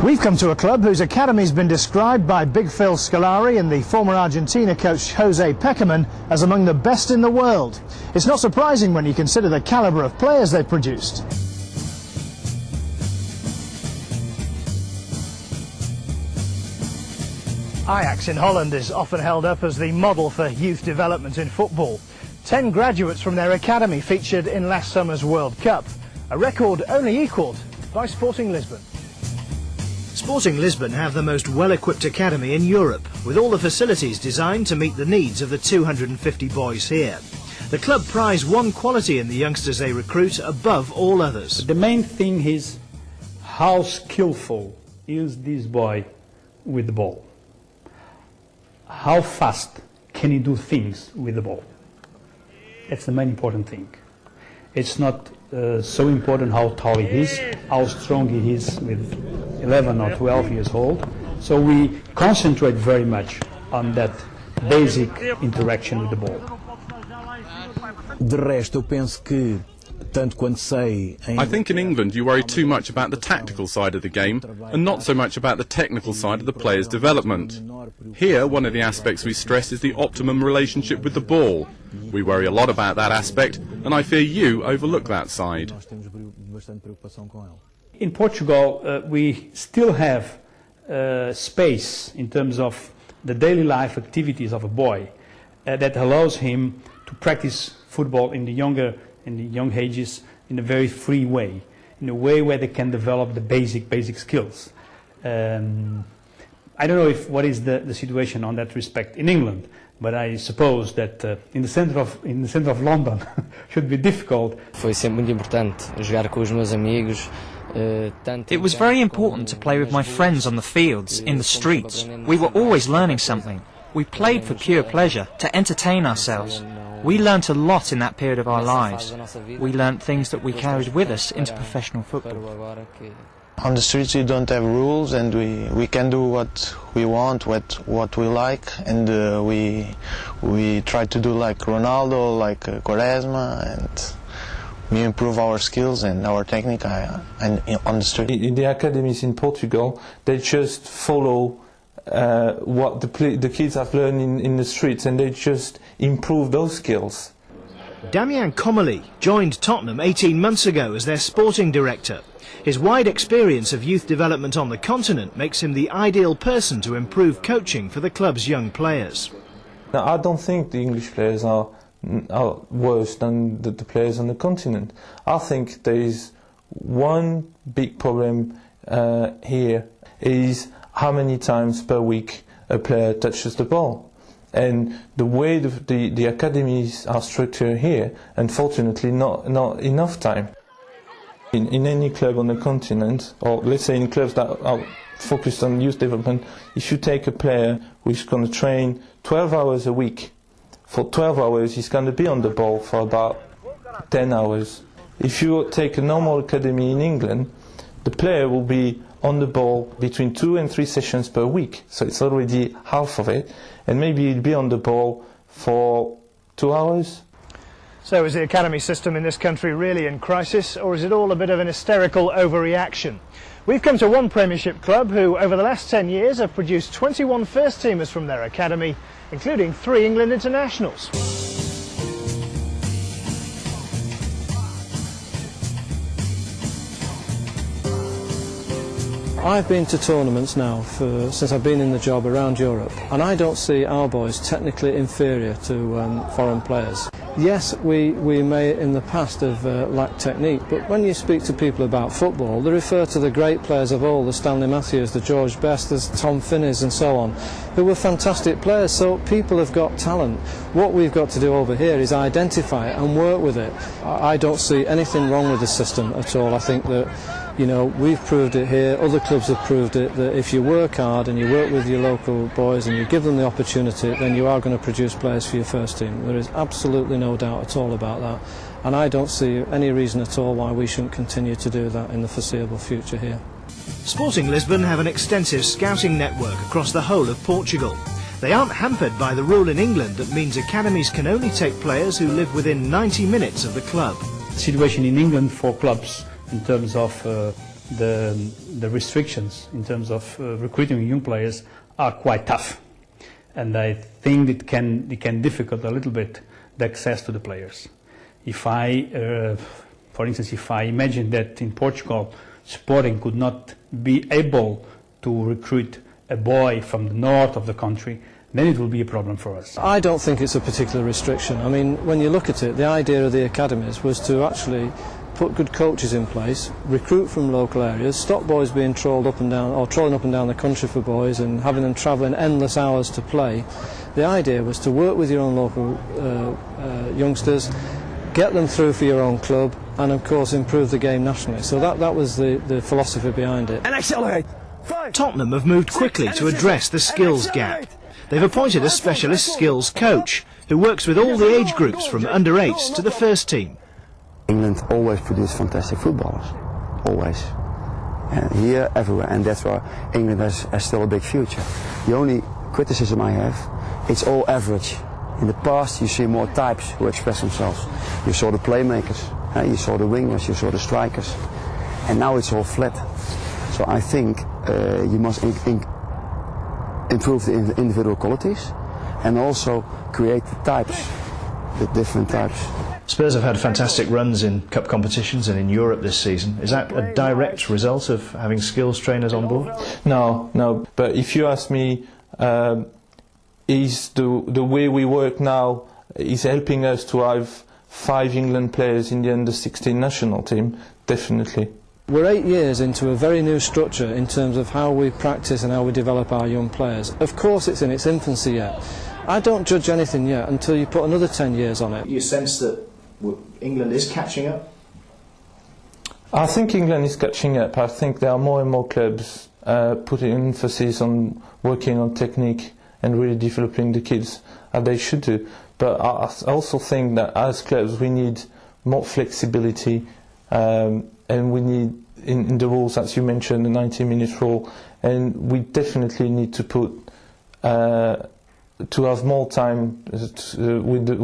We've come to a club whose academy's been described by Big Phil Scolari and the former Argentina coach Jose Peckerman as among the best in the world. It's not surprising when you consider the calibre of players they've produced. Ajax in Holland is often held up as the model for youth development in football. 10 graduates from their academy featured in last summer's World Cup, a record only equalled by Sporting Lisbon. Sporting Lisbon have the most well-equipped academy in Europe, with all the facilities designed to meet the needs of the 250 boys here. The club prize one quality in the youngsters they recruit above all others. The main thing is how skillful is this boy with the ball. How fast can he do things with the ball? That's the main important thing. It's not so important how tall he is, how strong he is with 11 or 12 years old. So we concentrate very much on that basic interaction with the ball. De resto, eu penso que tanto quanto sei. I think in England you worry too much about the tactical side of the game and not so much about the technical side of the player's development. Here, one of the aspects we stress is the optimum relationship with the ball. We worry a lot about that aspect, and I fear you overlook that side. In Portugal, we still have space in terms of the daily life activities of a boy that allows him to practice football in the young ages in a very free way, in a way where they can develop the basic skills. I don't know what is the situation on that respect in England, but I suppose that in the center of London should be difficult. Foi sempre muito importante jogar com os meus amigos. It was very important to play with my friends on the fields, in the streets. We were always learning something. We played for pure pleasure, to entertain ourselves. We learnt a lot in that period of our lives. We learnt things that we carried with us into professional football. On the streets we don't have rules, and we can do what we want, what we like, and we try to do like Ronaldo, like Quaresma, and we improve our skills and our technique and on the street. In the academies in Portugal, they just follow what the kids have learned in the streets, and they just improve those skills. Damian Comolli joined Tottenham 18 months ago as their sporting director. His wide experience of youth development on the continent makes him the ideal person to improve coaching for the club's young players. Now, I don't think the English players are worse than the players on the continent. I think there is one big problem here, is how many times per week a player touches the ball. And the way the academies are structured here, unfortunately not enough time. In any club on the continent, or let's say in clubs that are focused on youth development, if you take a player who's going to train 12 hours a week, for 12 hours he's going to be on the ball for about 10 hours. If you take a normal academy in England, the player will be on the ball between 2 and 3 sessions per week, so it's already half of it, and maybe he'll be on the ball for 2 hours. So is the academy system in this country really in crisis, or is it all a bit of an hysterical overreaction? We've come to one Premiership club who, over the last 10 years, have produced 21 first-teamers from their academy, including 3 England internationals. I've been to tournaments now since I've been in the job around Europe, and I don't see our boys technically inferior to foreign players. Yes, we may in the past have lacked technique, but when you speak to people about football, they refer to the great players of old, the Stanley Matthews, the George Best, the Tom Finneys and so on, who were fantastic players. So people have got talent. What we've got to do over here is identify it and work with it. I don't see anything wrong with the system at all. I think that, you know, we've proved it here, other clubs have proved it, that if you work hard and you work with your local boys and you give them the opportunity, then you are going to produce players for your first team. There is absolutely no doubt at all about that, and I don't see any reason at all why we shouldn't continue to do that in the foreseeable future here. Sporting Lisbon have an extensive scouting network across the whole of Portugal. They aren't hampered by the rule in England that means academies can only take players who live within 90 minutes of the club. The situation in England for clubs in terms of the restrictions in terms of recruiting young players are quite tough, and I think it can difficult a little bit the access to the players. If for instance, if I imagine that in Portugal, Sporting could not be able to recruit a boy from the north of the country, then it will be a problem for us. I don't think it's a particular restriction. I mean, when you look at it, the idea of the academies was to actually put good coaches in place, recruit from local areas, stop boys being trolling up and down the country for boys and having them travelling endless hours to play. The idea was to work with your own local youngsters, get them through for your own club, and of course improve the game nationally. So that was the philosophy behind it. And accelerate. Tottenham have moved quickly to address the skills gap. They've appointed a specialist skills coach who works with all the age groups from under-8s to the first team. England always produces fantastic footballers, always. And here, everywhere, and that's why England has still a big future. The only criticism I have, it's all average. In the past you see more types who express themselves. You saw the playmakers, you saw the wingers, you saw the strikers, and now it's all flat. So I think you must improve the individual qualities and also create the types, the different types. Spurs have had fantastic runs in cup competitions and in Europe this season. Is that a direct result of having skills trainers on board? No. But if you ask me, is the way we work now is helping us to have 5 England players in the under-16 national team? Definitely. We're 8 years into a very new structure in terms of how we practice and how we develop our young players. Of course it's in its infancy yet. I don't judge anything yet until you put another 10 years on it. You sense that England is catching up? I think England is catching up. I think there are more and more clubs putting emphasis on working on technique and really developing the kids, as they should do. But I also think that as clubs we need more flexibility, and we need in the rules, as you mentioned, the 90-minute rule, and we definitely need to put to have more time with the